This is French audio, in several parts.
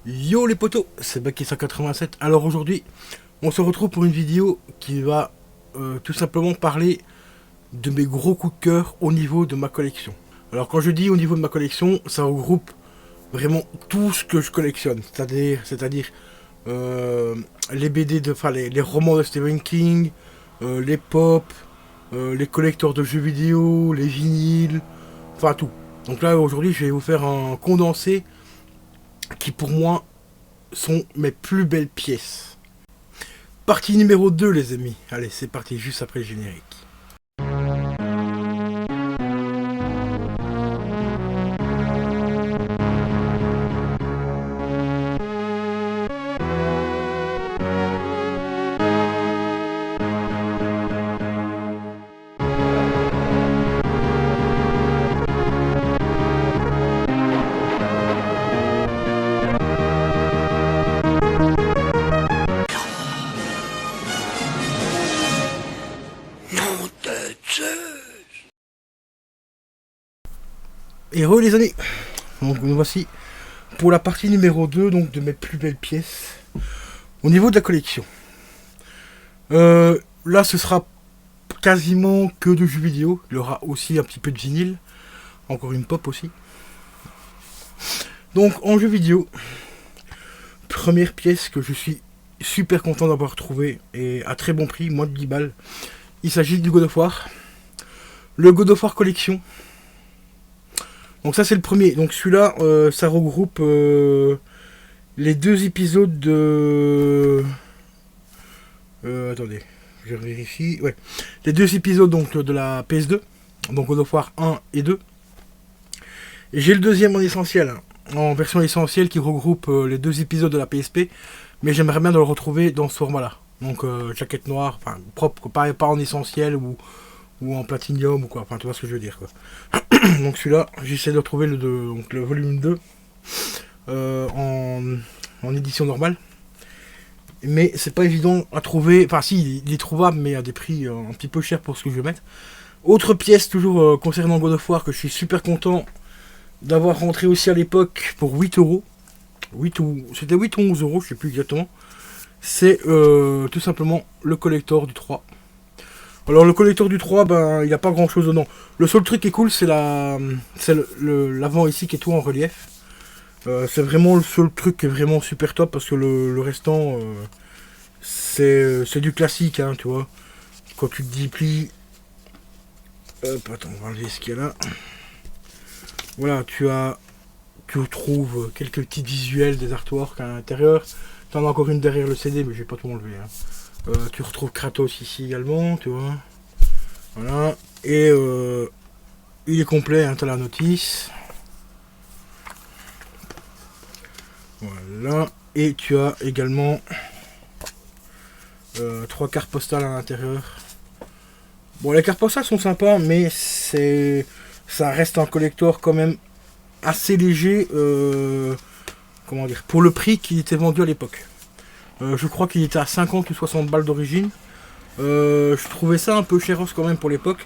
Yo les potos, c'est Baki187. Alors aujourd'hui, on se retrouve pour une vidéo qui va tout simplement parler de mes gros coups de cœur au niveau de ma collection. Alors quand je dis au niveau de ma collection, ça regroupe vraiment tout ce que je collectionne. C'est-à-dire les BD, enfin les romans de Stephen King, les pop, les collecteurs de jeux vidéo, les vinyles, enfin tout. Donc là aujourd'hui je vais vous faire un condensé qui pour moi sont mes plus belles pièces. Partie numéro 2 les amis. Allez c'est parti juste après le générique. Et re les amis. Donc nous voici pour la partie numéro 2 donc de mes plus belles pièces au niveau de la collection. Là ce sera quasiment que de jeux vidéo. Il y aura aussi un petit peu de vinyle. Encore une pop aussi. Donc en jeux vidéo, première pièce que je suis super content d'avoir trouvé et à très bon prix, moins de 10 balles. Il s'agit du God of War. Le God of War Collection. Donc ça c'est le premier. Donc celui-là, ça regroupe les deux épisodes de... attendez, je vérifie. Ouais. Les deux épisodes donc de la PS2. Donc God of War 1 et 2. Et j'ai le deuxième en essentiel. En version essentielle qui regroupe les deux épisodes de la PSP. Mais j'aimerais bien de le retrouver dans ce format-là. Donc jaquette noire, enfin propre, pas en essentiel ou en platinium ou quoi. Enfin tu vois ce que je veux dire quoi. Donc celui-là, j'essaie de retrouver donc le volume 2 en édition normale. Mais c'est pas évident à trouver. Enfin si, il est trouvable mais à des prix un petit peu chers pour ce que je vais mettre. Autre pièce toujours concernant God of War que je suis super content d'avoir rentré aussi à l'époque pour 8 euros. C'était 8 ou 11 euros, je sais plus exactement. C'est tout simplement le collector du 3. Alors le collector du 3, ben il n'y a pas grand chose dedans. Le seul truc qui est cool, c'est l'avant ici qui est tout en relief. C'est vraiment le seul truc qui est vraiment super top parce que le restant, c'est du classique, hein, tu vois. Quand tu te déplies... Hop, attends, on va enlever ce qu'il y a là. Voilà, tu trouves quelques petits visuels des artworks à l'intérieur. Tu en as encore une derrière le CD, mais je vais pas tout enlever. Hein. Tu retrouves Kratos ici également, tu vois. Voilà. Et il est complet, hein, tu as la notice. Voilà. Et tu as également 3 cartes postales à l'intérieur. Bon, les cartes postales sont sympas, mais ça reste un collector quand même assez léger. Comment dire, pour le prix qu'il était vendu à l'époque. Je crois qu'il était à 50 ou 60 balles d'origine. Je trouvais ça un peu chéros quand même pour l'époque.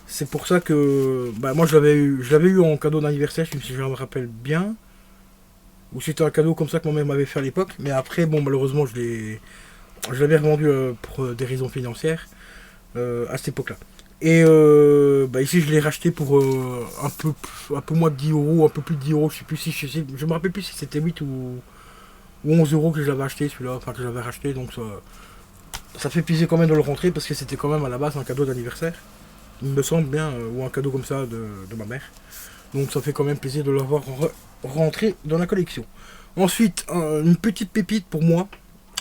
C'est pour ça que bah, moi je l'avais eu en cadeau d'anniversaire, si je me rappelle bien. Ou c'était un cadeau comme ça que ma mère m'avait fait à l'époque. Mais après, bon, malheureusement, je l'avais revendu pour des raisons financières à cette époque-là. Et bah, ici, je l'ai racheté pour un peu moins de 10 euros, un peu plus de 10 euros. Je sais plus si je me rappelle plus si c'était 8 ou 11 euros que je l'avais acheté celui-là, enfin que j'avais racheté. Donc ça fait plaisir quand même de le rentrer parce que c'était quand même à la base un cadeau d'anniversaire. Il me semble bien, ou un cadeau comme ça de ma mère. Donc ça fait quand même plaisir de l'avoir rentré dans la collection. Ensuite, une petite pépite pour moi.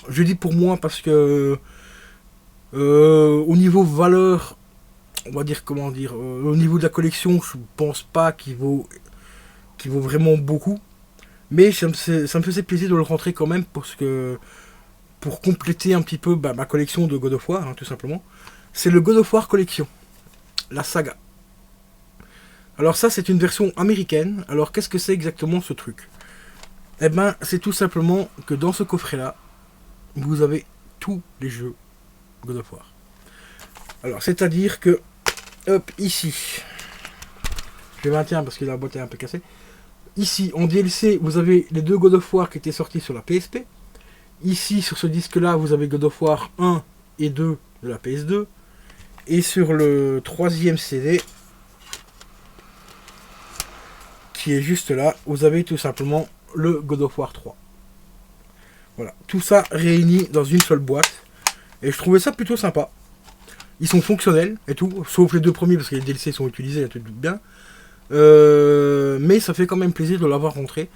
Je dis pour moi parce que au niveau valeur, on va dire comment dire, au niveau de la collection, je pense pas qu'il vaut vraiment beaucoup. Mais ça me faisait plaisir de le rentrer quand même parce que pour compléter un petit peu bah, ma collection de God of War, hein, tout simplement. C'est le God of War Collection, la saga. Alors ça, c'est une version américaine. Alors qu'est-ce que c'est exactement ce truc? Eh ben, c'est tout simplement que dans ce coffret-là, vous avez tous les jeux God of War. Alors, c'est-à-dire que, hop, ici, je vais maintenir parce que la boîte est un peu cassée. Ici, en DLC, vous avez les deux God of War qui étaient sortis sur la PSP. Ici, sur ce disque-là, vous avez God of War 1 et 2 de la PS2. Et sur le troisième CD, qui est juste là, vous avez tout simplement le God of War 3. Voilà, tout ça réuni dans une seule boîte. Et je trouvais ça plutôt sympa. Ils sont fonctionnels et tout, sauf les deux premiers parce que les DLC sont utilisés, tu te doutes bien. Mais ça fait quand même plaisir de l'avoir rentré.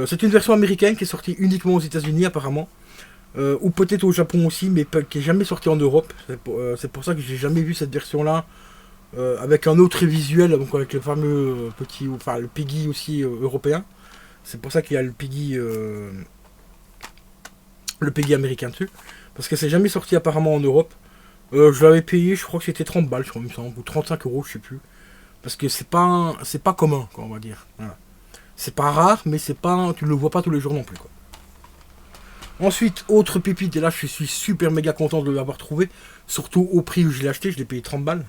C'est une version américaine qui est sortie uniquement aux États-Unis apparemment. Ou peut-être au Japon aussi, mais qui n'est jamais sortie en Europe. C'est pour ça que j'ai jamais vu cette version-là. Avec un autre visuel, donc avec le fameux petit, enfin le Piggy aussi européen. C'est pour ça qu'il y a le Piggy américain dessus. Parce que c'est jamais sorti apparemment en Europe. Je l'avais payé, je crois que c'était 30 balles, je crois, il me semble, ou 35 euros, je sais plus. Parce que c'est pas commun, quoi, on va dire. Voilà. C'est pas rare, mais c'est pas, tu ne le vois pas tous les jours non plus, quoi. Ensuite, autre pépite, et là je suis super méga content de l'avoir trouvé, surtout au prix où je l'ai acheté, je l'ai payé 30 balles.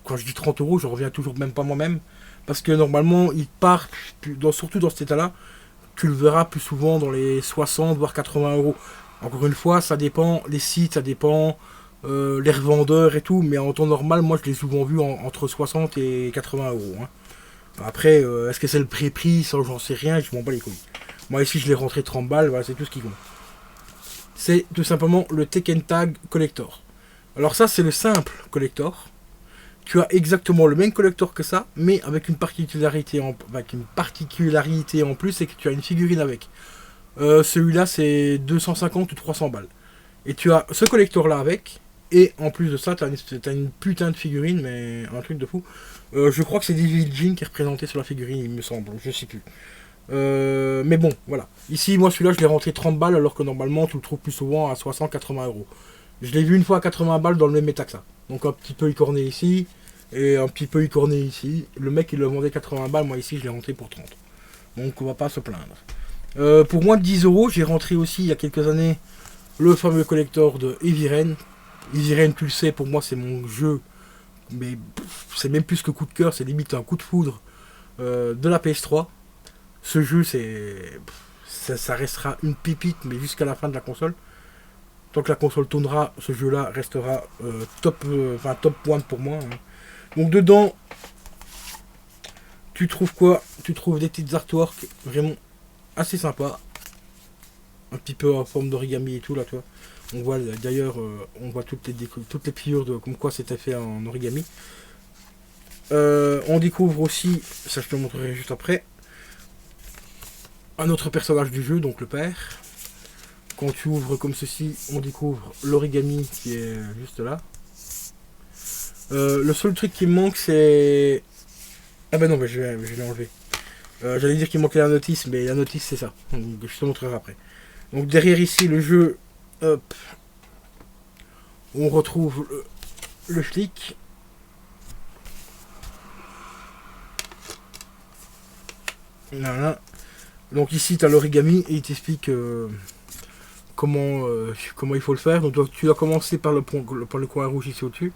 Quand je dis 30 euros, je reviens toujours même pas moi-même, parce que normalement, il part, surtout dans cet état-là, tu le verras plus souvent dans les 60 voire 80 euros. Encore une fois, ça dépend, les sites, ça dépend, les revendeurs et tout, mais en temps normal, moi je l'ai souvent vu entre 60 et 80 euros. Hein. Après, est-ce que c'est le prix, ça j'en sais rien, je m'en bats les couilles. Moi ici je l'ai rentré 30 balles, voilà, c'est tout ce qui compte. C'est tout simplement le Tekken Tag Collector. Alors ça c'est le simple collector. Tu as exactement le même collector que ça, mais avec une particularité en plus, c'est que tu as une figurine avec. Celui-là c'est 250 ou 300 balles. Et tu as ce collector là avec, et en plus de ça, tu as une putain de figurine, mais un truc de fou. Je crois que c'est Devil Jin qui est représenté sur la figurine, il me semble, je sais plus. Mais bon, voilà. Ici, moi celui-là, je l'ai rentré 30 balles, alors que normalement, tu le trouves plus souvent à 60-80 euros. Je l'ai vu une fois à 80 balles dans le même état que ça. Donc un petit peu écorné ici, et un petit peu écorné ici. Le mec, il le vendait 80 balles, moi ici, je l'ai rentré pour 30. Donc on va pas se plaindre. Pour moins de 10 euros, j'ai rentré aussi, il y a quelques années, le fameux collector de Heavy Rain. Heavy Rain, tu le sais, pour moi, c'est mon jeu, mais c'est même plus que coup de cœur, c'est limite un coup de foudre de la PS3. Ce jeu, ça restera une pépite, mais jusqu'à la fin de la console. Tant que la console tournera, ce jeu-là restera top 1 pour moi. Hein. Donc dedans, tu trouves quoi? Tu trouves des petites artworks vraiment assez sympas. Un petit peu en forme d'origami et tout, là, tu vois. On voit d'ailleurs, on voit toutes les figures de comme quoi c'était fait en origami. On découvre aussi, ça je te montrerai juste après, un autre personnage du jeu, donc le père. Quand tu ouvres comme ceci, on découvre l'origami qui est juste là. Le seul truc qui me manque, c'est... Ah ben non, mais je vais l'enlever. J'allais dire qu'il manquait la notice, mais la notice c'est ça. Donc, je te montrerai après. Donc derrière ici, le jeu, hop, on retrouve le flic. Voilà. Donc ici, tu as l'origami et il t'explique comment il faut le faire. Donc tu dois commencer par le coin rouge ici au-dessus.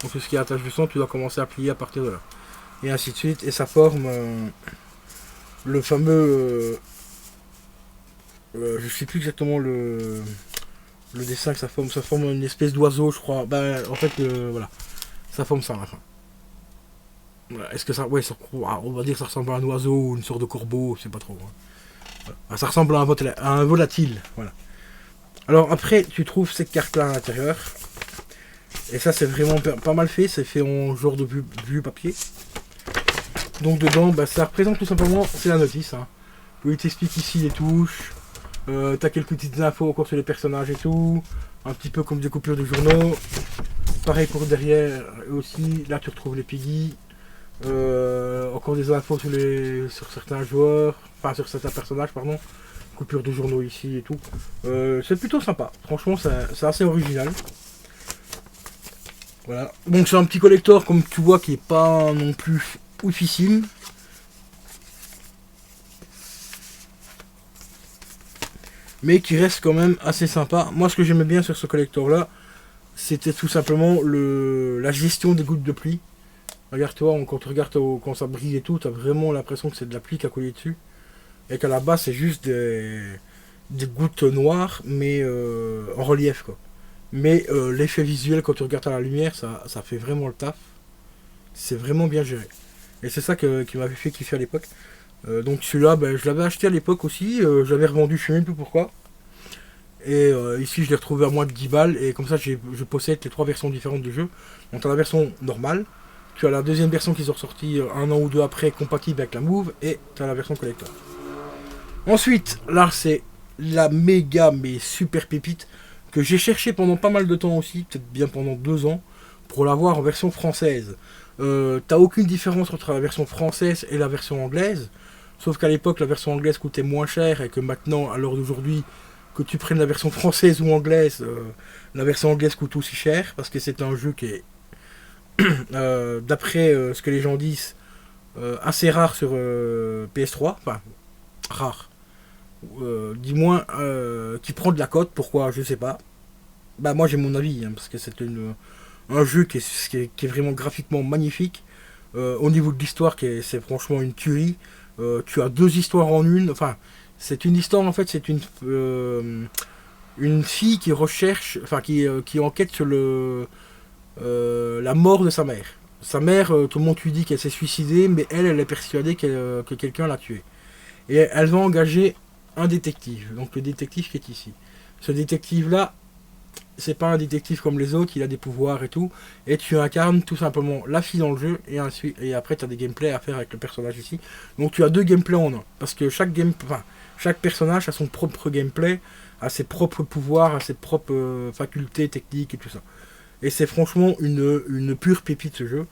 Donc tout ce qui est attache du son, tu dois commencer à plier à partir de là. Et ainsi de suite. Et ça forme le fameux... je sais plus exactement le dessin que ça forme. Ça forme une espèce d'oiseau, je crois. Ben, en fait, voilà. Ça forme ça à la fin. Voilà. Est-ce que ça... Ouais, on va dire que ça ressemble à un oiseau ou une sorte de corbeau, je sais pas trop. Hein. Voilà. Ça ressemble à un volatile. Voilà. Alors après, tu trouves cette carte-là à l'intérieur. Et ça, c'est vraiment pas mal fait. C'est fait en genre de vue papier. Donc dedans, bah, ça représente tout simplement, c'est la notice. Hein, où il t'explique ici les touches. T'as quelques petites infos encore sur les personnages et tout. Un petit peu comme des coupures de journaux. Pareil pour derrière aussi. Là, tu retrouves les Piggy. Encore des infos sur certains joueurs. Enfin, sur certains personnages, pardon. Coupures de journaux ici et tout. C'est plutôt sympa. Franchement, c'est assez original. Voilà. Donc c'est un petit collector, comme tu vois, qui est pas non plus oufissime. Mais qui reste quand même assez sympa. Moi, ce que j'aimais bien sur ce collector là, c'était tout simplement la gestion des gouttes de pluie. Regarde-toi, quand tu regardes quand ça brille et tout, t'as vraiment l'impression que c'est de la pluie qui a collé dessus. Et qu'à la base, c'est juste des gouttes noires, mais en relief, quoi. Mais l'effet visuel, quand tu regardes à la lumière, ça fait vraiment le taf. C'est vraiment bien géré. Et c'est ça qui m'avait fait kiffer à l'époque. Donc celui-là, ben, je l'avais acheté à l'époque aussi. Je l'avais revendu, je sais même plus pourquoi. Et ici, je l'ai retrouvé à moins de 10 balles. Et comme ça, je possède les trois versions différentes du jeu. Donc tu as la version normale. Tu as la deuxième version qui sont ressortie un an ou deux après, compatible avec la Move. Et tu as la version collector. Ensuite, là, c'est la méga, mais super pépite que j'ai cherché pendant pas mal de temps aussi, peut-être bien pendant 2 ans, pour l'avoir en version française. T'as aucune différence entre la version française et la version anglaise, sauf qu'à l'époque la version anglaise coûtait moins cher et que maintenant, à l'heure d'aujourd'hui, que tu prennes la version française ou anglaise, la version anglaise coûte aussi cher parce que c'est un jeu qui est, d'après ce que les gens disent, assez rare sur PS3, enfin rare. Dis moins qui prend de la cote, pourquoi je sais pas. Bah moi j'ai mon avis, hein, parce que c'est un jeu qui est vraiment graphiquement magnifique. Au niveau de l'histoire, c'est franchement une tuerie. Tu as deux histoires en une. Enfin, c'est une histoire en fait, c'est une fille qui recherche, enfin qui enquête sur la mort de sa mère. Sa mère, tout le monde lui dit qu'elle s'est suicidée, mais elle est persuadée que quelqu'un l'a tuée. Et elle va engager un détective, donc le détective qui est ici. Ce détective-là, c'est pas un détective comme les autres, il a des pouvoirs et tout, et tu incarnes tout simplement la fille dans le jeu, et après tu as des gameplays à faire avec le personnage ici. Donc tu as deux gameplays en un, parce que chaque personnage a son propre gameplay, a ses propres pouvoirs, a ses propres facultés techniques et tout ça. Et c'est franchement une pure pépite ce jeu.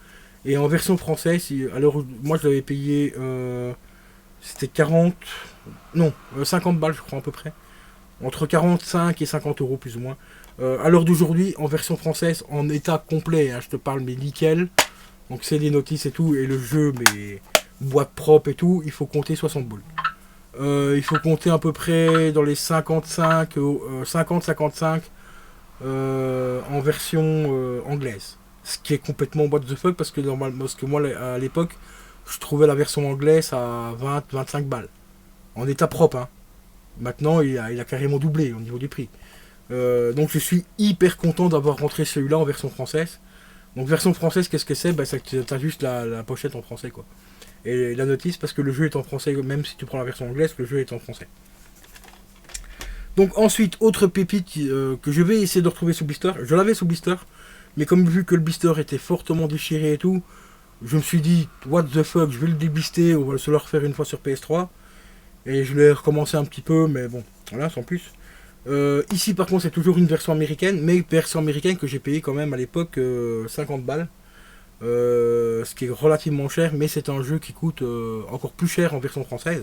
Et en version française, alors moi je l'avais payé, c'était 40, non, 50 balles je crois à peu près. Entre 45 et 50 euros plus ou moins. À l'heure d'aujourd'hui, en version française, en état complet, hein, je te parle mais nickel. Donc c'est des notices et tout, et le jeu, mais boîte propre et tout, il faut compter 60 boules. Il faut compter à peu près dans les 50-55 en version anglaise. Ce qui est complètement what the fuck parce que normalement, parce que moi à l'époque, je trouvais la version anglaise à 20-25 balles. En état propre, hein. Maintenant, il a carrément doublé au niveau du prix. Donc je suis hyper content d'avoir rentré celui-là en version française. Donc version française, qu'est-ce que c'est? Bah, t'as juste la pochette en français, quoi. Et la notice, parce que le jeu est en français, même si tu prends la version anglaise, le jeu est en français. Donc ensuite, autre pépite que je vais essayer de retrouver sous blister. Je l'avais sous blister, mais comme vu que le blister était fortement déchiré et tout, je me suis dit, what the fuck, je vais le déblister, on va se le refaire une fois sur PS3. Et je l'ai recommencé un petit peu, mais bon, voilà, sans plus. Ici par contre c'est toujours une version américaine, mais version américaine que j'ai payé quand même à l'époque 50 balles. Ce qui est relativement cher, mais c'est un jeu qui coûte encore plus cher en version française.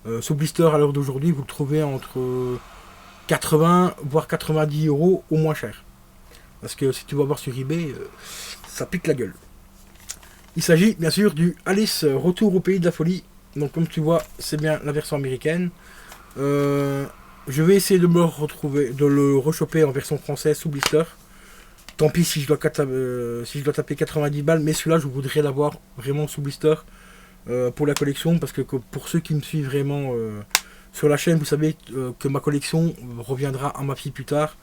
Ce blister à l'heure d'aujourd'hui vous le trouvez entre 80 voire 90 euros au moins cher. Parce que si tu vas voir sur eBay, ça pique la gueule. Il s'agit bien sûr du Alice Retour au pays de la folie. Donc comme tu vois, c'est bien la version américaine. Je vais essayer de me retrouver, de le rechoper en version française sous blister. Tant pis si je dois taper 90 balles, mais celui-là je voudrais l'avoir vraiment sous blister pour la collection, parce que pour ceux qui me suivent vraiment sur la chaîne, vous savez que ma collection reviendra à ma fille plus tard.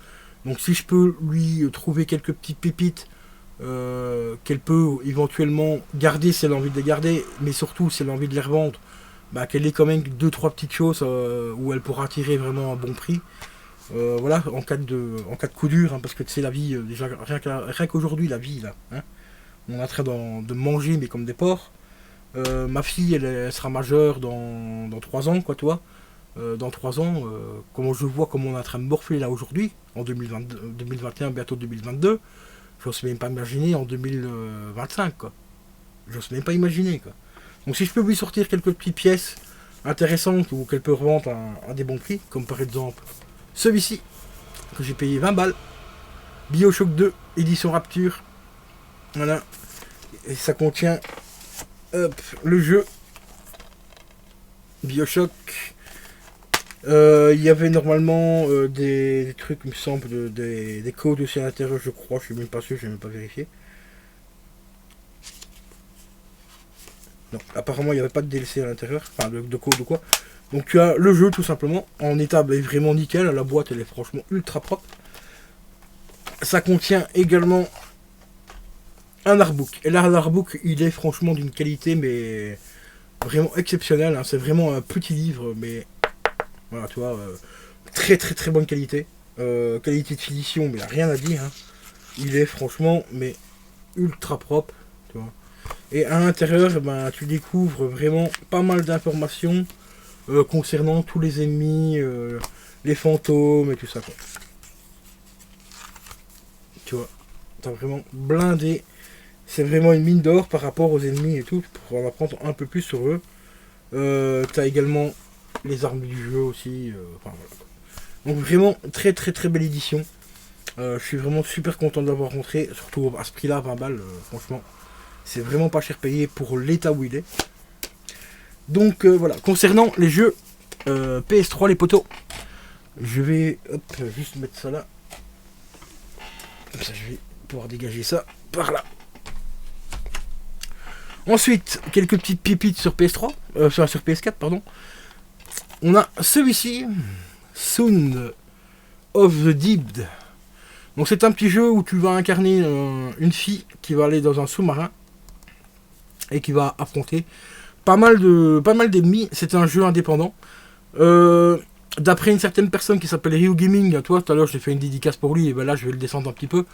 Donc si je peux lui trouver quelques petites pépites qu'elle peut éventuellement garder si elle a envie de les garder, mais surtout si elle a envie de les revendre, bah, qu'elle ait quand même 2-3 petites choses où elle pourra tirer vraiment un bon prix. Voilà, en cas de coup dur, hein, parce que c'est la vie, déjà rien qu'aujourd'hui, la vie, là, hein, on est en train de manger, mais comme des porcs. Ma fille, elle sera majeure dans 3 ans, quoi, toi. Dans 3 ans, comment je vois comment on est en train de morfler là aujourd'hui, en 2022, 2021, bientôt 2022, j'ose même pas imaginer en 2025, quoi. J'ose même pas imaginer, quoi. Donc si je peux lui sortir quelques petites pièces intéressantes ou qu'elle peut revendre à des bons prix, comme par exemple celui-ci, que j'ai payé 20 balles, BioShock 2, édition Rapture, voilà, et ça contient le jeu BioShock. Il y avait normalement des trucs, il me semble, des codes aussi à l'intérieur, je crois, je suis même pas sûr, je n'ai même pas vérifié. Non, apparemment il n'y avait pas de DLC à l'intérieur, enfin de code ou quoi. Donc tu as le jeu tout simplement, en état vraiment nickel, la boîte elle est franchement ultra propre. Ça contient également un artbook. Et là l'artbook il est franchement d'une qualité mais vraiment exceptionnelle, hein. C'est vraiment un petit livre mais voilà tu vois, très très très bonne qualité. Qualité de finition mais rien à dire, hein. Il est franchement mais ultra propre, tu vois. Et à l'intérieur, ben, tu découvres vraiment pas mal d'informations concernant tous les ennemis, les fantômes et tout ça, quoi. Tu vois, t'as vraiment blindé. C'est vraiment une mine d'or par rapport aux ennemis et tout, pour en apprendre un peu plus sur eux. T'as également les armes du jeu aussi. Enfin, voilà, quoi. Donc vraiment, très très très belle édition. Je suis vraiment super content de l'avoir rentré, surtout à ce prix-là, 20 balles, franchement. C'est vraiment pas cher payé pour l'état où il est. Donc voilà, concernant les jeux PS3, les poteaux, je vais juste mettre ça là. Comme ça, je vais pouvoir dégager ça par là. Ensuite, quelques petites pépites sur PS3, sur PS4, pardon. On a celui-ci, Sound of the Deep. Donc c'est un petit jeu où tu vas incarner une fille qui va aller dans un sous-marin et qui va affronter pas mal d'ennemis. C'est un jeu indépendant. D'après une certaine personne qui s'appelle Ryu Gaming, toi tout à l'heure j'ai fait une dédicace pour lui, et ben là je vais le descendre un petit peu.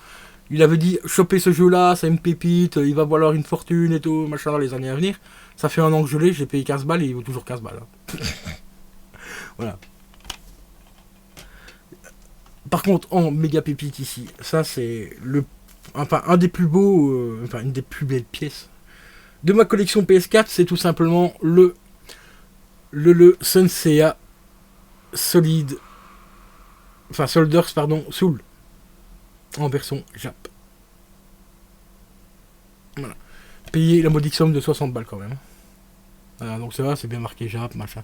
Il avait dit choper ce jeu là, c'est une pépite, il va valoir une fortune et tout, machin dans les années à venir. Ça fait un an que je l'ai, j'ai payé 15 balles et il vaut toujours 15 balles. Hein. Voilà. Par contre, en méga pépite ici, ça c'est un des plus beaux, une des plus belles pièces de ma collection PS4, c'est tout simplement le Senseiya Solid, enfin Soldiers, pardon, Soul, en version Jap. Voilà. Payer la modique somme de 60 balles quand même. Voilà, donc ça va, c'est bien marqué Jap, machin.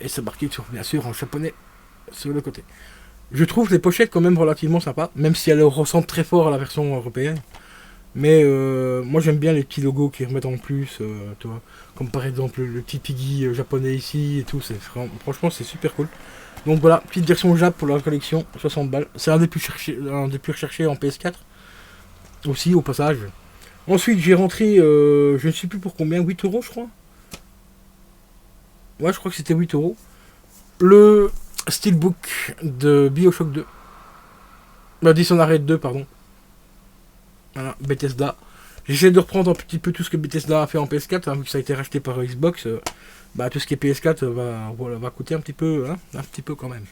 Et c'est marqué bien sûr en japonais sur le côté. Je trouve les pochettes quand même relativement sympas, même si elles ressemblent très fort à la version européenne. Mais moi j'aime bien les petits logos qui remettent en plus, tu vois, comme par exemple le petit Piggy japonais ici et tout, franchement c'est super cool. Donc voilà, petite version Jap pour la collection, 60 balles. C'est un des plus recherchés en PS4, aussi au passage. Ensuite j'ai rentré, je ne sais plus pour combien, 8 euros je crois. Ouais je crois que c'était 8 euros. Le Steelbook de Bioshock 2. Dishonored 2 pardon. Voilà, Bethesda. J'essaie de reprendre un petit peu tout ce que Bethesda a fait en PS4, hein, vu que ça a été racheté par Xbox. Tout ce qui est PS4 va coûter un petit peu quand même.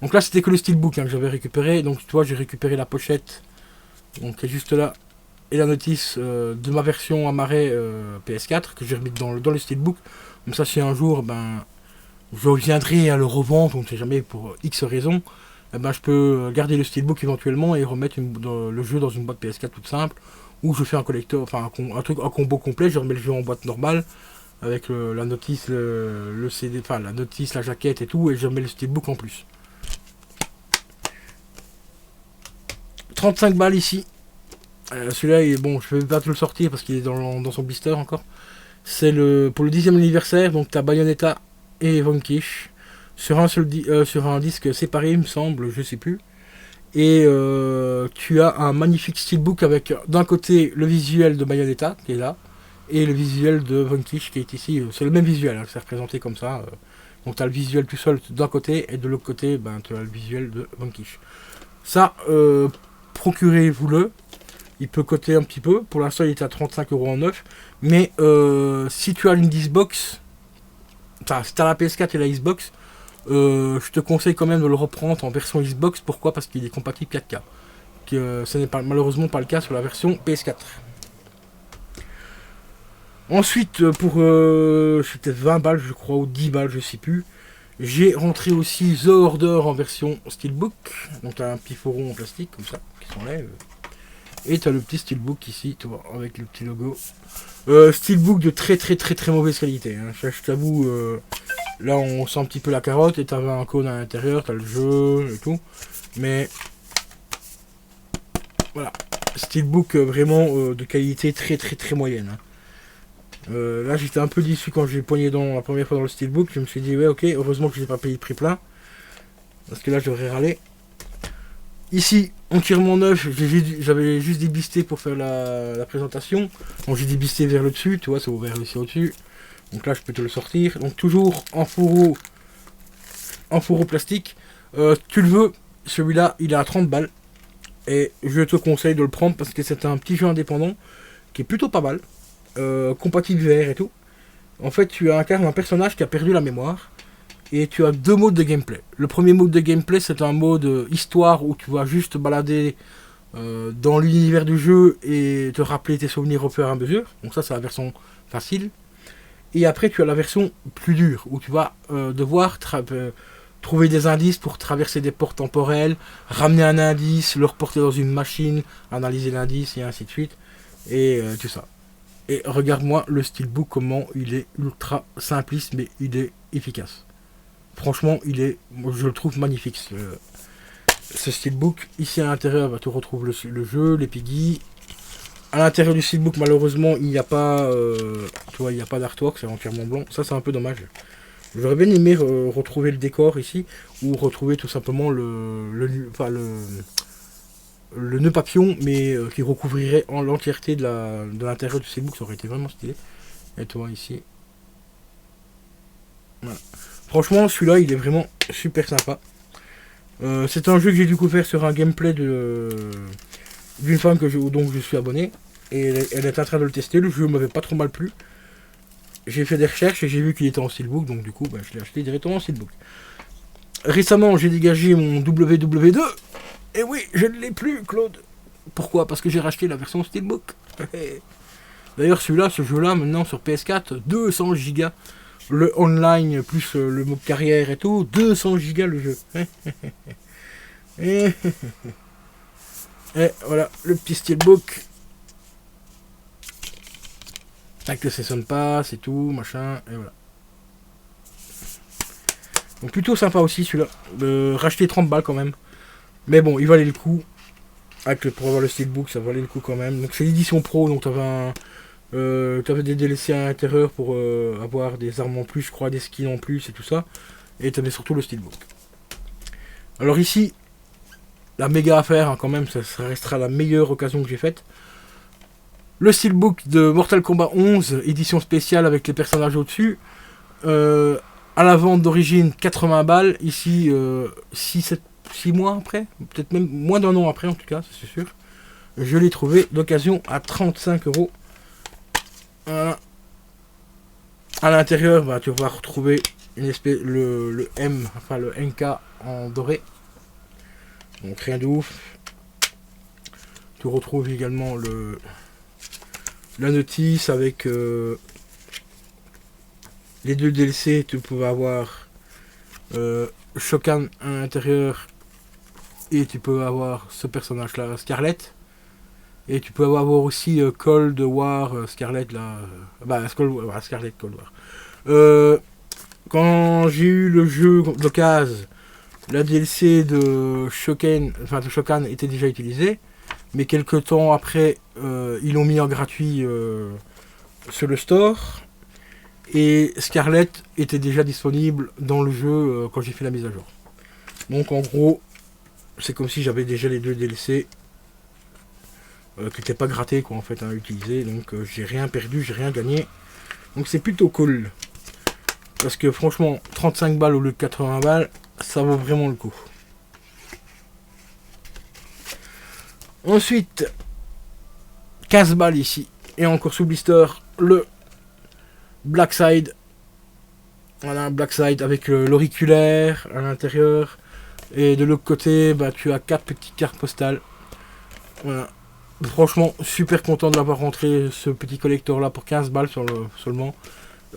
Donc là, c'était que le Steelbook hein, que j'avais récupéré. Donc tu vois, j'ai récupéré la pochette, donc qui est juste là, et la notice de ma version amarrée PS4 que j'ai remis dans le Steelbook. Comme ça, si un jour, je viendrai à le revendre, on ne sait jamais pour X raisons. Je peux garder le Steelbook éventuellement et remettre le jeu dans une boîte PS4 toute simple, ou je fais un collector, enfin un combo complet, je remets le jeu en boîte normale avec la notice, le CD, enfin la notice, la jaquette et tout, et je remets le Steelbook en plus. 35 balles ici. Celui-là, bon, je ne vais pas te le sortir parce qu'il est dans son blister encore. C'est pour le 10e anniversaire, donc t'as Bayonetta et Vanquish. Sur un disque séparé, il me semble, je sais plus. Et tu as un magnifique steelbook avec d'un côté le visuel de Bayonetta qui est là, et le visuel de Vanquish qui est ici. C'est le même visuel, hein, c'est représenté comme ça. Donc tu as le visuel tout seul d'un côté, et de l'autre côté, tu as le visuel de Vanquish. Ça, procurez-vous-le. Il peut coter un petit peu. Pour l'instant, il est à 35 € en neuf. Mais si tu as une Xbox, si tu as la PS4 et la Xbox, je te conseille quand même de le reprendre en version Xbox. Pourquoi? Parce qu'il est compatible 4K. Ce n'est malheureusement pas le cas sur la version PS4. Ensuite, pour c'était 20 balles, je crois, ou 10 balles, je sais plus. J'ai rentré aussi The Order en version Steelbook. Donc, tu as un petit fourreau en plastique, comme ça, qui s'enlève. Et tu as le petit Steelbook ici, tu vois, avec le petit logo. Steelbook de très très très très mauvaise qualité. Hein. Je t'avoue, là on sent un petit peu la carotte et tu avais un cône à l'intérieur, tu as le jeu et tout. Mais voilà, Steelbook vraiment de qualité très très très moyenne. Hein. Là j'étais un peu déçu quand j'ai poigné dans la première fois dans le steelbook. Je me suis dit ouais ok, heureusement que j'ai pas payé le prix plein. Parce que là j'aurais râlé. Ici, entièrement neuf, j'avais juste débisté pour faire la présentation. Donc j'ai débisté vers le dessus, tu vois, c'est ouvert ici au-dessus. Donc là je peux te le sortir. Donc toujours en fourreau plastique. Tu le veux, celui-là il est à 30 balles. Et je te conseille de le prendre parce que c'est un petit jeu indépendant qui est plutôt pas mal. Compatible VR et tout. En fait tu incarnes un personnage qui a perdu la mémoire. Et tu as deux modes de gameplay. Le premier mode de gameplay, c'est un mode histoire où tu vas juste te balader dans l'univers du jeu et te rappeler tes souvenirs au fur et à mesure. Donc ça, c'est la version facile. Et après, tu as la version plus dure où tu vas devoir trouver des indices pour traverser des portes temporelles, ramener un indice, le reporter dans une machine, analyser l'indice et ainsi de suite. Et tout ça. Et regarde-moi le steelbook, comment il est ultra simpliste, mais il est efficace. Franchement, je le trouve magnifique ce steelbook. Ici à l'intérieur, bah, tu retrouves le jeu, les piggy. À l'intérieur du steelbook, malheureusement, il n'y a pas, il n'y a pas d'artwork, c'est entièrement blanc. Ça, c'est un peu dommage. J'aurais bien aimé retrouver le décor ici, ou retrouver tout simplement le nœud papillon, mais qui recouvrirait en l'entièreté de l'intérieur du steelbook. Ça aurait été vraiment stylé. Et toi ici. Voilà. Franchement, celui-là, il est vraiment super sympa. C'est un jeu que j'ai découvert sur un gameplay d'une femme dont je suis abonné. Et elle est en train de le tester. Le jeu m'avait pas trop mal plu. J'ai fait des recherches et j'ai vu qu'il était en steelbook. Donc du coup, bah, je l'ai acheté directement en steelbook. Récemment, j'ai dégagé mon WW2. Et oui, je ne l'ai plus, Claude. Pourquoi? Parce que j'ai racheté la version steelbook. D'ailleurs, ce jeu-là, maintenant sur PS4, 200 Go. Le online plus le mode carrière et tout, 200 Go le jeu. Et voilà, le petit steelbook. Avec le Season Pass et tout, machin, et voilà. Donc plutôt sympa aussi celui-là. Racheter 30 balles quand même. Mais bon, il valait le coup. Pour avoir le steelbook, ça valait le coup quand même. Donc c'est l'édition pro, donc t'avais des DLC à l'intérieur pour avoir des armes en plus, je crois, des skins en plus et tout ça. Et t'avais surtout le steelbook. Alors ici, la méga affaire, hein, quand même, ça restera la meilleure occasion que j'ai faite. Le steelbook de Mortal Kombat 11, édition spéciale avec les personnages au-dessus. À la vente d'origine, 80 balles. Ici, 6 mois après, peut-être même moins d'un an après en tout cas, c'est sûr. Je l'ai trouvé d'occasion à 35 euros. Voilà. À l'intérieur, bah, tu vas retrouver une espèce, le M, enfin le NK en doré. Donc rien de ouf. Tu retrouves également la notice avec les deux DLC. Tu peux avoir Shokan à l'intérieur et tu peux avoir ce personnage là, Scarlett. Et tu peux avoir aussi Cold War Scarlett là. Scarlett Cold War. Quand j'ai eu le jeu d'occasion, la DLC de Shokan était déjà utilisée. Mais quelques temps après, ils l'ont mis en gratuit sur le store. Et Scarlett était déjà disponible dans le jeu quand j'ai fait la mise à jour. Donc en gros, c'est comme si j'avais déjà les deux DLC qui n'étaient pas grattés quoi en fait à utiliser. Donc j'ai rien perdu, j'ai rien gagné. Donc c'est plutôt cool. Parce que franchement, 35 balles au lieu de 80 balles, ça vaut vraiment le coup. Ensuite, 15 balles ici. Et encore sous blister, le Black Side. Voilà, un Black Side avec l'auriculaire à l'intérieur. Et de l'autre côté, bah, tu as 4 petites cartes postales. Voilà. Franchement, super content de l'avoir rentré ce petit collector là pour 15 balles seulement.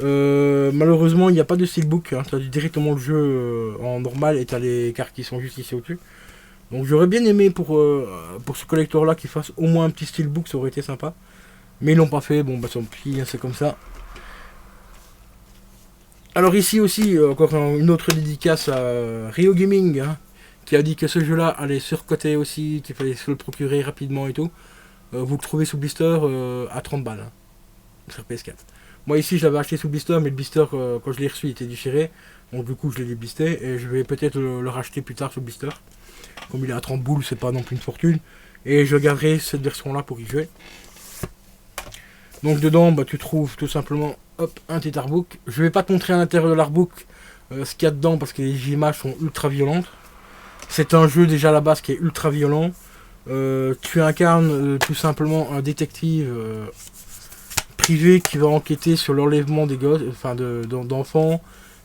Malheureusement, il n'y a pas de steelbook. Hein. Tu as directement le jeu en normal et tu as les cartes qui sont juste ici au-dessus. Donc j'aurais bien aimé pour ce collector là qu'il fasse au moins un petit steelbook, ça aurait été sympa. Mais ils l'ont pas fait, bon bah tant pis, c'est comme ça. Alors ici aussi, encore une autre dédicace à Rio Gaming, hein, qui a dit que ce jeu là allait surcoter aussi, qu'il fallait se le procurer rapidement et tout. Vous le trouvez sous blister à 30 balles hein, sur PS4. Moi ici je l'avais acheté sous blister, mais le blister quand je l'ai reçu il était déchiré. Donc du coup je l'ai déblisté et je vais peut-être le racheter plus tard sous blister. Comme il est à 30 boules, c'est pas non plus une fortune. Et je garderai cette version là pour y jouer. Donc dedans bah, tu trouves tout simplement hop, un petit artbook. Je vais pas te montrer à l'intérieur de l'artbook ce qu'il y a dedans parce que les images sont ultra violentes. C'est un jeu déjà à la base qui est ultra violent. Tu incarnes tout simplement un détective privé qui va enquêter sur l'enlèvement des gosses, enfin d'enfants.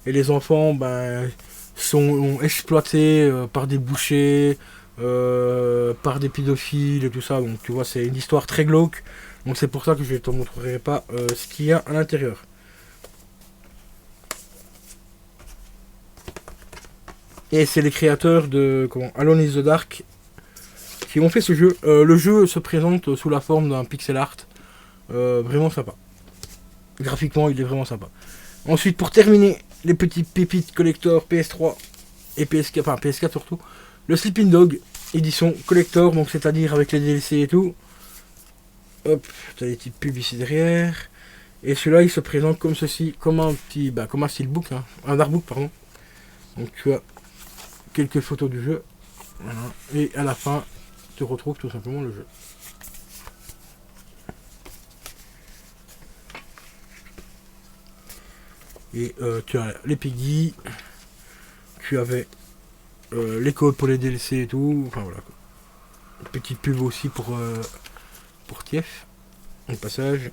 Et les enfants ben, sont exploités par des bouchers, par des pédophiles et tout ça. Donc tu vois, c'est une histoire très glauque. Donc c'est pour ça que je ne te montrerai pas ce qu'il y a à l'intérieur. Et c'est les créateurs de Alone in the Dark qui ont fait ce jeu. Le jeu se présente sous la forme d'un pixel art. Vraiment sympa. Graphiquement, il est vraiment sympa. Ensuite, pour terminer, les petites pépites collector PS3 et PS4, enfin PS4 surtout, le Sleeping Dog édition collector, donc c'est-à-dire avec les DLC et tout. Hop, t'as des petites pubs ici derrière. Et celui-là, il se présente comme ceci, comme un petit, comme un steelbook, hein, un artbook, pardon. Donc tu as quelques photos du jeu. Voilà. Et à la fin, tu retrouves tout simplement le jeu. Et tu as les Piggy, tu avais les codes pour les DLC et tout, enfin voilà. Petite pub aussi pour Tief, au passage.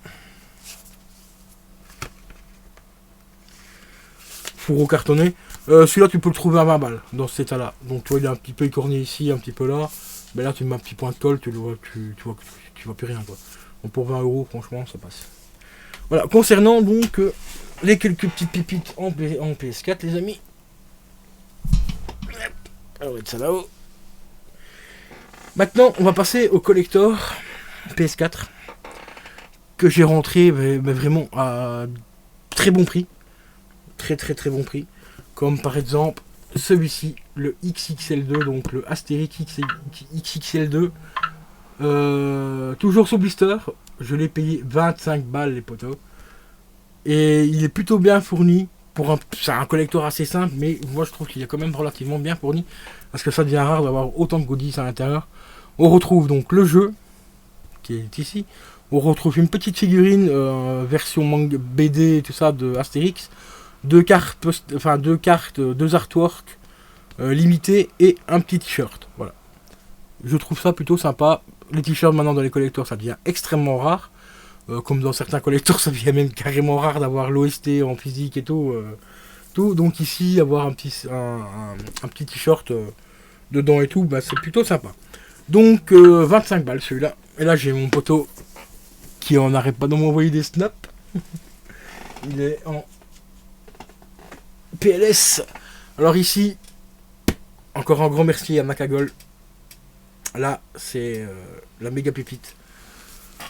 Fourreau cartonné. Celui-là tu peux le trouver à 20 balles dans cet état là. Donc tu vois il est un petit peu écorné ici, un petit peu là. Mais là tu mets un petit point de colle, tu vois plus rien quoi. Donc pour 20 € franchement ça passe. Voilà, concernant donc les quelques petites pépites en PS4 les amis. Alors on va mettre ça là-haut. Maintenant on va passer au collector PS4 que j'ai rentré mais vraiment à très bon prix. Très bon prix. Comme par exemple celui-ci, le XXL2, donc le Astérix XXL2. Toujours sous blister. Je l'ai payé 25 balles les potos. Et il est plutôt bien fourni. C'est un collector assez simple, mais moi je trouve qu'il est quand même relativement bien fourni. Parce que ça devient rare d'avoir autant de goodies à l'intérieur. On retrouve donc le jeu, qui est ici. On retrouve une petite figurine, version manga BD et tout ça de Astérix. Deux cartes, deux artworks limités et un petit t-shirt. Voilà. Je trouve ça plutôt sympa. Les t-shirts maintenant dans les collectors ça devient extrêmement rare. Comme dans certains collectors ça devient même carrément rare d'avoir l'OST en physique et tout. Donc ici avoir un petit t-shirt dedans et tout, c'est plutôt sympa. Donc 25 balles celui-là. Et là j'ai mon poteau qui en arrête pas de m'envoyer des snaps. Il est en PLS. Alors ici, encore un grand merci à Macagol. Là, c'est la méga pépite.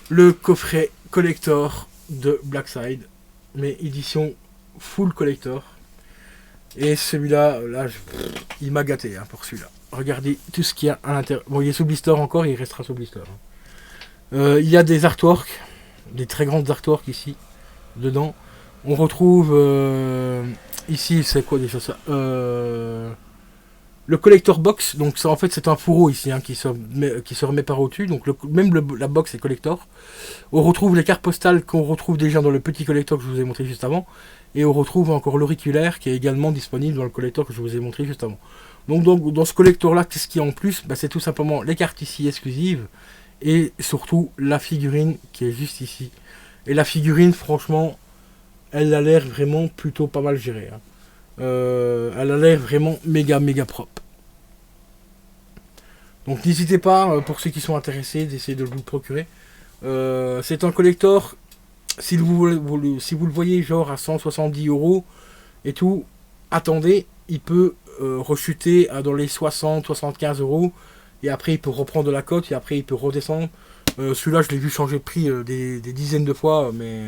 Le coffret collector de Blackside, mais édition full collector. Et celui-là, il m'a gâté pour celui-là. Regardez tout ce qu'il y a à l'intérieur. Bon, il est sous blister encore, il restera sous blister. Il y a des artworks, des très grandes artworks ici, dedans. On retrouve ici, c'est quoi déjà ça le collector box, donc ça en fait c'est un fourreau ici qui se remet par au-dessus, donc la box est collector. On retrouve les cartes postales qu'on retrouve déjà dans le petit collector que je vous ai montré juste avant, et on retrouve encore l'auriculaire qui est également disponible dans le collector que je vous ai montré juste avant. Donc dans ce collector là, qu'est-ce qu'il y a en plus? C'est tout simplement les cartes ici exclusives, et surtout la figurine qui est juste ici. Et la figurine franchement, elle a l'air vraiment plutôt pas mal gérée. Elle a l'air vraiment méga propre. Donc n'hésitez pas, pour ceux qui sont intéressés, d'essayer de vous le procurer. C'est un collector, si vous le voyez genre à 170 € et tout, attendez, il peut rechuter dans les 60-75 €, et après il peut reprendre de la cote, et après il peut redescendre. Celui-là je l'ai vu changer de prix des dizaines de fois, mais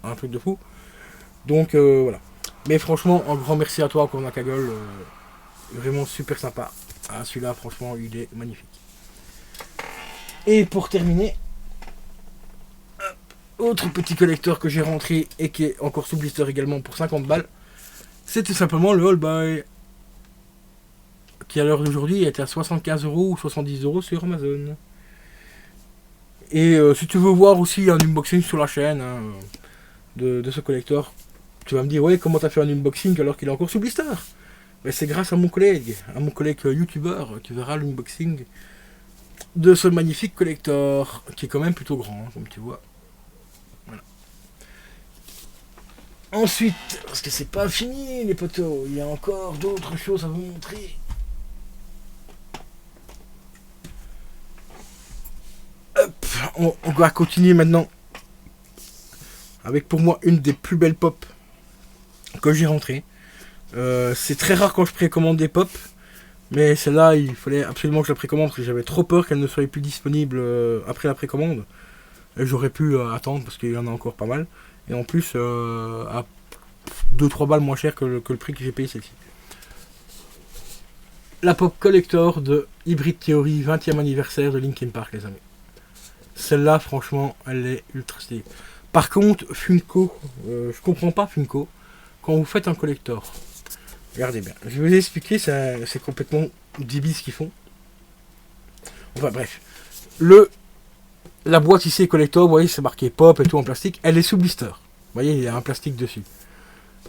un truc de fou. Donc voilà. Mais franchement, un grand merci à toi encore Macagol, vraiment super sympa. Ah, celui-là, franchement, il est magnifique. Et pour terminer, autre petit collector que j'ai rentré et qui est encore sous blister également pour 50 balles, c'est tout simplement le All Boy, qui à l'heure d'aujourd'hui était à 75 € ou 70 € sur Amazon. Et si tu veux voir aussi un unboxing sur la chaîne hein, de ce collector, tu vas me dire, ouais, comment t'as fait un unboxing alors qu'il est encore sous blister? Mais c'est grâce à mon collègue youtubeur, tu verras l'unboxing de ce magnifique collector, qui est quand même plutôt grand, hein, comme tu vois. Voilà. Ensuite, parce que c'est pas fini les potos, il y a encore d'autres choses à vous montrer. Hop, on va continuer maintenant avec pour moi une des plus belles pop que j'ai rentrées. C'est très rare quand je précommande des pop, mais celle-là il fallait absolument que je la précommande parce que j'avais trop peur qu'elle ne soit plus disponible après la précommande. Et j'aurais pu attendre parce qu'il y en a encore pas mal. Et en plus à 2-3 balles moins cher que le prix que j'ai payé celle-ci. La pop collector de Hybrid Theory 20e anniversaire de Linkin Park, les amis. Celle-là franchement elle est ultra stylée. Par contre Funko, je comprends pas Funko, quand vous faites un collector. Regardez bien, je vais vous expliquer, c'est complètement débile ce qu'ils font. Enfin bref. La boîte ici est collector, vous voyez c'est marqué pop et tout en plastique, elle est sous blister. Vous voyez il y a un plastique dessus.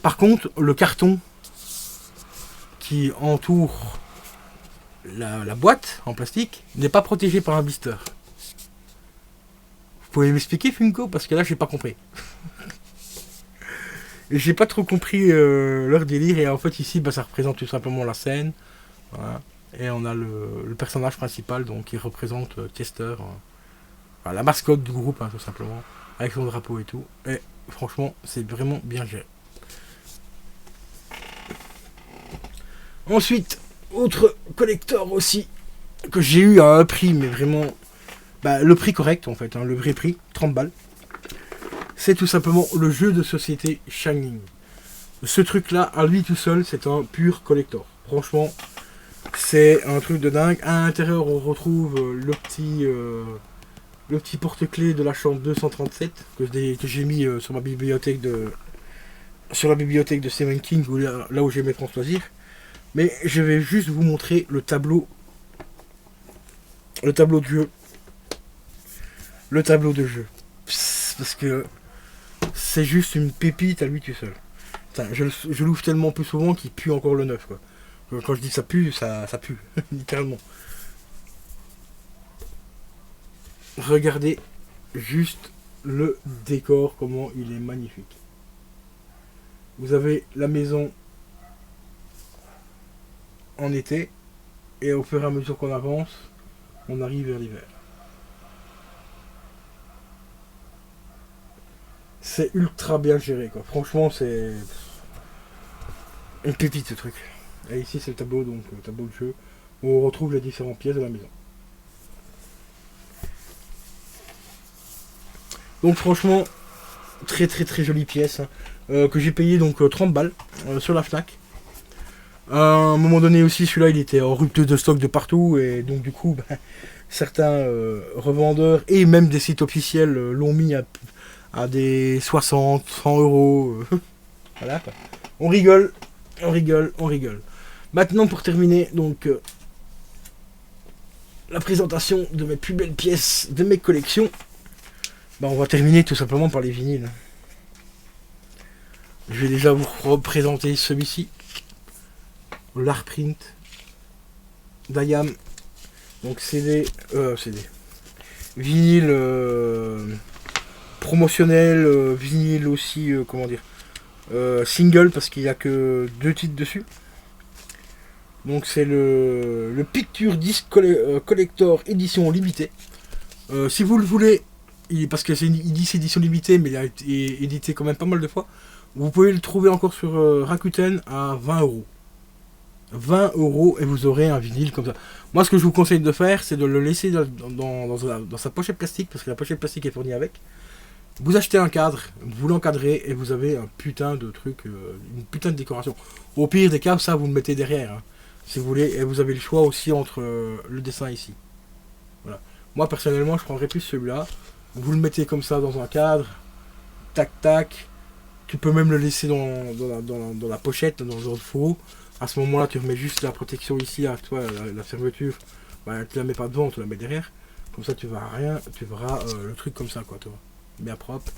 Par contre le carton qui entoure la boîte en plastique n'est pas protégé par un blister. Vous pouvez m'expliquer Funko parce que là j'ai pas compris. J'ai pas trop compris leur délire et en fait ici ça représente tout simplement la scène. Voilà. Et on a le personnage principal donc qui représente Chester, enfin, la mascotte du groupe hein, tout simplement, avec son drapeau et tout. Et franchement c'est vraiment bien géré. Ensuite, autre collector aussi que j'ai eu à un prix mais vraiment le prix correct en fait, hein, le vrai prix, 30 balles. C'est tout simplement le jeu de société Shining. Ce truc là, à lui tout seul, c'est un pur collector. Franchement, c'est un truc de dingue. À l'intérieur, on retrouve le petit porte-clés de la chambre 237 que j'ai mis sur ma bibliothèque de Stephen King, là où j'ai mes loisirs. Mais je vais juste vous montrer le tableau de jeu. Le tableau de jeu. Parce que c'est juste une pépite à lui tout seul. Putain, je l'ouvre tellement plus souvent qu'il pue encore le neuf, quoi. Quand je dis ça pue, ça pue, littéralement. Regardez juste le décor, comment il est magnifique. Vous avez la maison en été, et au fur et à mesure qu'on avance, on arrive vers l'hiver. C'est ultra bien géré, quoi. Franchement, c'est une pépite ce truc. Et ici, c'est le tableau, donc le tableau de jeu, où on retrouve les différentes pièces de la maison. Donc franchement, très très très jolie pièce, hein, que j'ai payé donc 30 balles sur la Fnac. À un moment donné aussi, celui-là, il était en rupture de stock de partout, et donc du coup, certains revendeurs et même des sites officiels l'ont mis à des 60, 100 euros. Voilà. On rigole, on rigole, on rigole. Maintenant, pour terminer, donc la présentation de mes plus belles pièces de mes collections, on va terminer tout simplement par les vinyles. Je vais déjà vous représenter celui-ci, l'Artprint d'Ayam. Donc CD, vinyle promotionnel, vinyle aussi, comment dire, single parce qu'il n'y a que 2 titres dessus. Donc c'est le Picture Disc Collector édition limitée. Si vous le voulez, parce que il dit c'est édition limitée, mais il a été édité quand même pas mal de fois. Vous pouvez le trouver encore sur Rakuten à 20 euros. 20 euros et vous aurez un vinyle comme ça. Moi, ce que je vous conseille de faire, c'est de le laisser dans sa pochette plastique, parce que la pochette plastique est fournie avec. Vous achetez un cadre, vous l'encadrez et vous avez un putain de truc, une putain de décoration. Au pire des cas, ça vous le mettez derrière, hein, si vous voulez, et vous avez le choix aussi entre le dessin ici. Voilà. Moi personnellement, je prendrais plus celui-là. Vous le mettez comme ça dans un cadre, tac tac. Tu peux même le laisser dans la pochette, dans le genre de fourreau. À ce moment-là, tu remets juste la protection ici, là, toi, la fermeture. Bah, tu la mets pas devant, tu la mets derrière. Comme ça, tu verras rien, tu verras le truc comme ça, quoi, toi. Bien propre.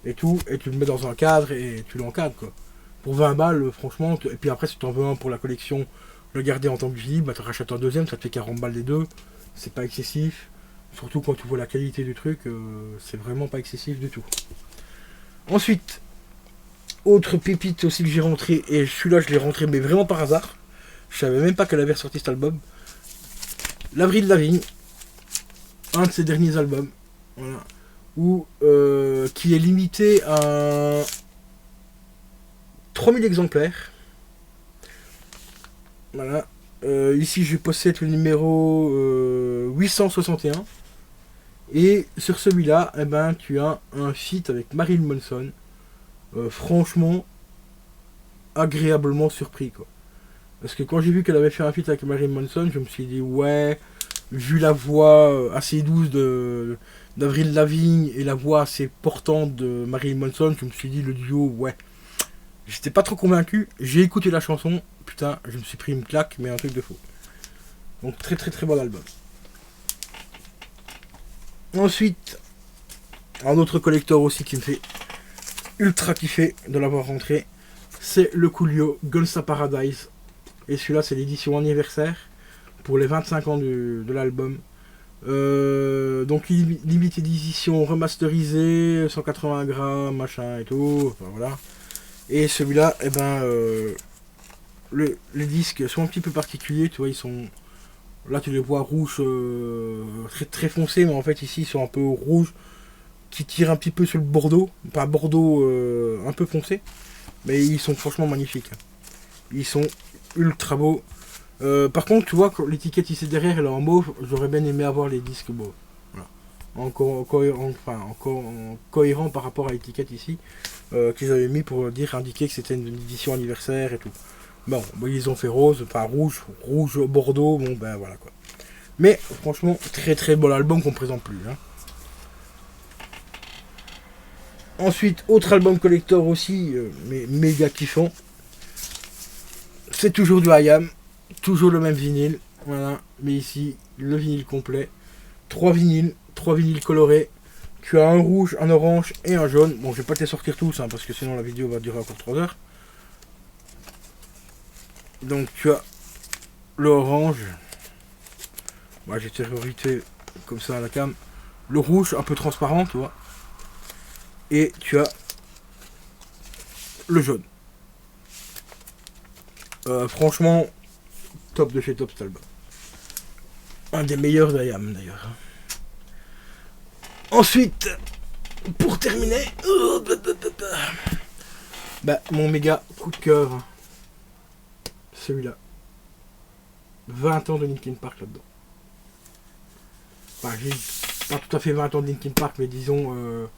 Et tout, et tu le mets dans un cadre et tu l'encadres, quoi. Pour 20 balles, franchement, et puis après, si tu en veux un pour la collection, le garder en tant que visible, bah, tu rachètes un deuxième, ça te fait 40 balles les deux. C'est pas excessif. Surtout quand tu vois la qualité du truc, c'est vraiment pas excessif du tout. Ensuite, autre pépite aussi que j'ai rentré, et celui-là je l'ai rentré mais vraiment par hasard. Je savais même pas qu'elle avait ressorti cet album. L'Avril Lavigne, un de ses derniers albums, voilà, où, qui est limité à 3000 exemplaires. Voilà. Ici je possède le numéro 861. Et sur celui-là, eh ben, tu as un feat avec Marilyn Manson. Franchement, agréablement surpris, quoi. Parce que quand j'ai vu qu'elle avait fait un feat avec Marilyn Manson, je me suis dit, ouais, vu la voix assez douce d'Avril Lavigne et la voix assez portante de Marilyn Manson, je me suis dit, le duo, ouais. J'étais pas trop convaincu, j'ai écouté la chanson, putain, je me suis pris une claque, mais un truc de faux. Donc très très très bon album. Ensuite, un autre collector aussi qui me fait ultra kiffer de l'avoir rentré, c'est le Coolio Gangsta Paradise. Et celui-là, c'est l'édition anniversaire pour les 25 ans de l'album. Donc limité d'édition remasterisée, 180 grammes, machin et tout. Enfin, voilà. Et celui-là, eh ben, les disques sont un petit peu particuliers, tu vois, ils sont. Là, tu les vois rouges, très, très foncés, mais en fait, ici, ils sont un peu rouges, qui tirent un petit peu sur le bordeaux. Pas bordeaux un peu foncé, mais ils sont franchement magnifiques. Ils sont ultra beaux. Par contre, tu vois, l'étiquette ici derrière, elle est en mauve. J'aurais bien aimé avoir les disques mauves. Voilà. En cohérent par rapport à l'étiquette ici, qu'ils avaient mis pour indiquer que c'était une édition anniversaire et tout. Bon, ils ont fait rose, enfin rouge, bordeaux, bon ben voilà quoi. Mais franchement, très très bon album qu'on présente plus. Hein. Ensuite, autre album collector aussi, mais méga kiffant. C'est toujours du IAM, toujours le même vinyle, voilà. Mais ici, le vinyle complet. 3 vinyles colorés. Tu as un rouge, un orange et un jaune. Bon, je vais pas te les sortir tous, hein, parce que sinon la vidéo va durer encore 3 heures. Donc tu as l'orange. Moi j'ai terrorisé comme ça à la cam. Le rouge un peu transparent, tu vois. Et tu as le jaune. Franchement, top de chez top cet album. Un des meilleurs d'IAM d'ailleurs. Ensuite, pour terminer, bah, mon méga coup de cœur. Celui-là. 20 ans de Linkin Park là-dedans. Enfin, j'ai pas tout à fait 20 ans de Linkin Park, mais disons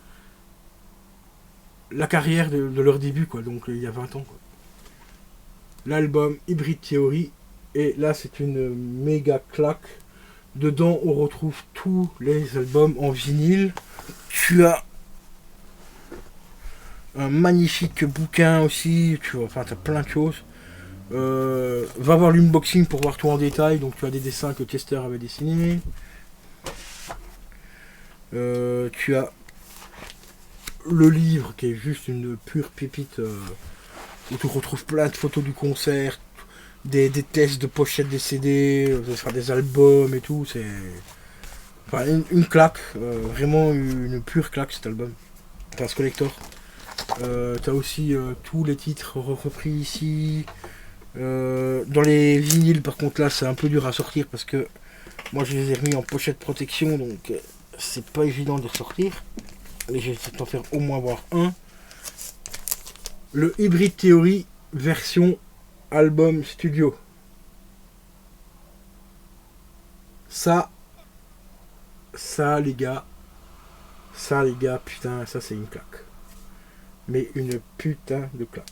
la carrière de leur début, quoi. Donc il y a 20 ans, quoi. L'album Hybrid Theory. Et là, c'est une méga claque. Dedans, on retrouve tous les albums en vinyle. Tu as un magnifique bouquin aussi. Tu vois, enfin, tu as plein de choses. Va voir l'unboxing pour voir tout en détail. Donc, tu as des dessins que Tester avait dessinés. Tu as le livre qui est juste une pure pépite. Où tu retrouves plein de photos du concert. Des tests de pochettes des CD, ce sera des albums et tout, c'est enfin, une claque, vraiment une pure claque cet album, enfin ce collector. T'as aussi tous les titres repris ici. Dans les vinyles par contre là c'est un peu dur à sortir parce que moi je les ai remis en pochette protection donc c'est pas évident de les ressortir. Mais je vais essayer d'en faire au moins voir un. Le Hybrid Theory version album studio. Ça les gars, putain, ça c'est une claque. Mais une putain de claque.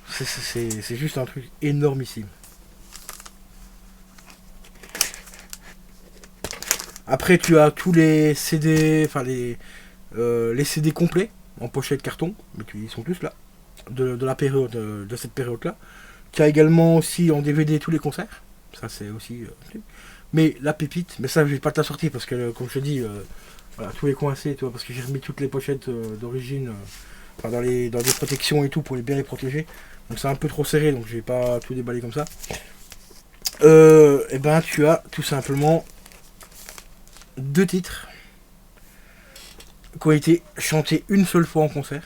C'est juste un truc énormissime. Après tu as tous les CD, enfin les les CD complets en pochette carton, mais ils sont tous là, de la période, de cette période-là. Tu as également aussi en DVD tous les concerts, ça c'est aussi. Mais la pépite, mais ça je vais pas te la sortir parce que comme je te dis, voilà, tout est coincé, tu vois, parce que j'ai remis toutes les pochettes d'origine enfin, dans des protections et tout pour bien les protéger. Donc c'est un peu trop serré, donc je vais pas tout déballer comme ça. Et ben tu as tout simplement 2 titres qui ont été chantés une seule fois en concert.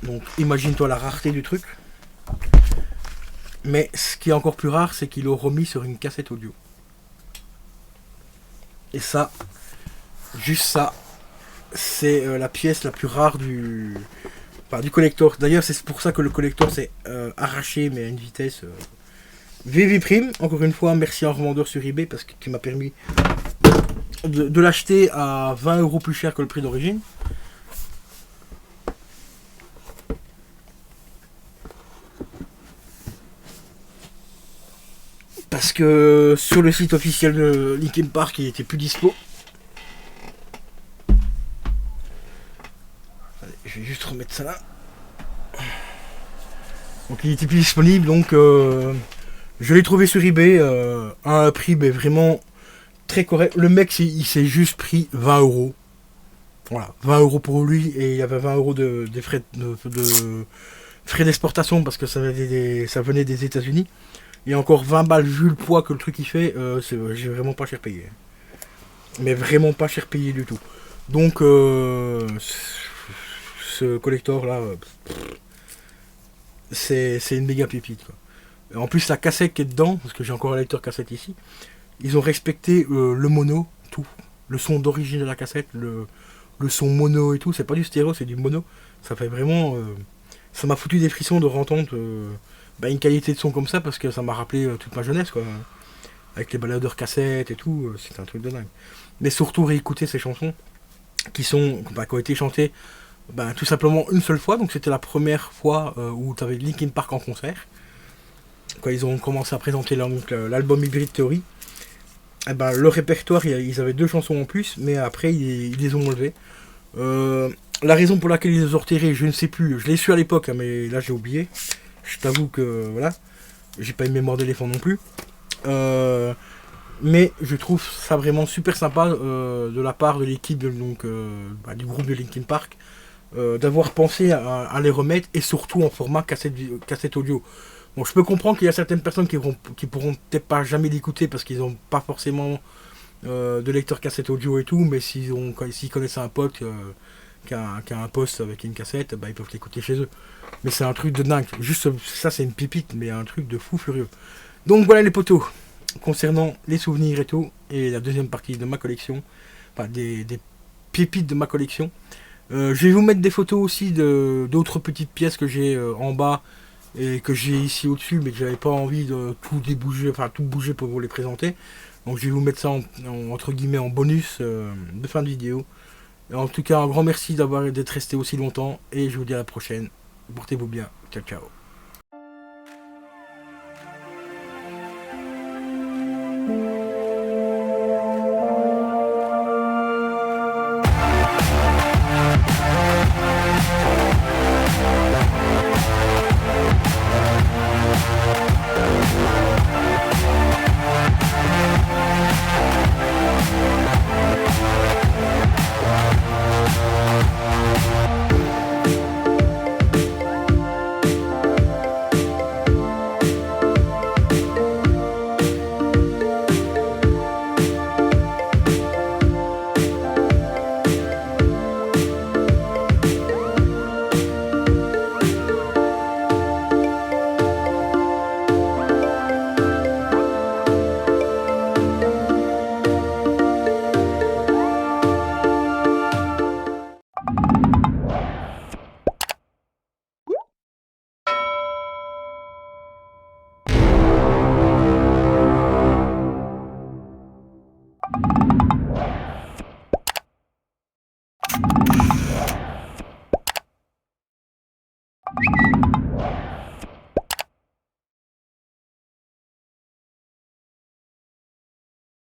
Donc imagine-toi la rareté du truc. Mais ce qui est encore plus rare, c'est qu'ils l'ont remis sur une cassette audio. Et ça, juste ça, c'est la pièce la plus rare du collector. D'ailleurs, c'est pour ça que le collector s'est arraché, mais à une vitesse VV prime. Encore une fois, merci à un revendeur sur eBay parce que tu m'as permis de l'acheter à 20 € plus cher que le prix d'origine. Parce que sur le site officiel de Linkin Park, il était plus dispo. Allez, je vais juste remettre ça là. Donc il était plus disponible, donc je l'ai trouvé sur eBay à un prix mais vraiment très correct. Le mec il s'est juste pris 20 €. Voilà, 20 € pour lui et il y avait 20 € de frais frais d'exportation parce que ça venait des États-Unis. Et encore 20 balles vu le poids que le truc il fait, j'ai vraiment pas cher payé. Mais vraiment pas cher payé du tout. Donc ce collector là, c'est une méga pépite quoi. En plus la cassette qui est dedans, parce que j'ai encore un lecteur cassette ici, ils ont respecté le mono, tout. Le son d'origine de la cassette, le son mono et tout, c'est pas du stéréo, c'est du mono. Ça fait vraiment. Ça m'a foutu des frissons de rentendre une qualité de son comme ça parce que ça m'a rappelé toute ma jeunesse quoi. Avec les baladeurs cassettes et tout, c'est un truc de dingue. Mais surtout réécouter ces chansons qui ont été chantées tout simplement une seule fois. Donc c'était la première fois où tu avais Linkin Park en concert. Quand ils ont commencé à présenter l'album Hybrid Theory. Le répertoire, ils avaient 2 chansons en plus, mais après ils les ont enlevées. La raison pour laquelle ils les ont retirées, je ne sais plus. Je l'ai su à l'époque, hein, mais là j'ai oublié. Je t'avoue que voilà, j'ai pas une mémoire d'éléphant non plus. Mais je trouve ça vraiment super sympa de la part de l'équipe du groupe de Linkin Park d'avoir pensé à les remettre et surtout en format cassette audio. Bon, je peux comprendre qu'il y a certaines personnes qui pourront peut-être pas jamais l'écouter parce qu'ils n'ont pas forcément de lecteur cassette audio et tout, mais s'ils connaissent un pote qui a un poste avec une cassette, ils peuvent l'écouter chez eux. Mais c'est un truc de dingue. Juste ça, c'est une pépite, mais un truc de fou furieux. Donc voilà les potos, concernant les souvenirs et tout, et la deuxième partie de ma collection, des pépites de ma collection. Je vais vous mettre des photos aussi d'autres petites pièces que j'ai en bas et que j'ai ici au-dessus, mais que j'avais pas envie de tout bouger pour vous les présenter. Donc je vais vous mettre ça entre guillemets en bonus de fin de vidéo. Et en tout cas, un grand merci d'être resté aussi longtemps et je vous dis à la prochaine. Portez-vous bien. Ciao, ciao.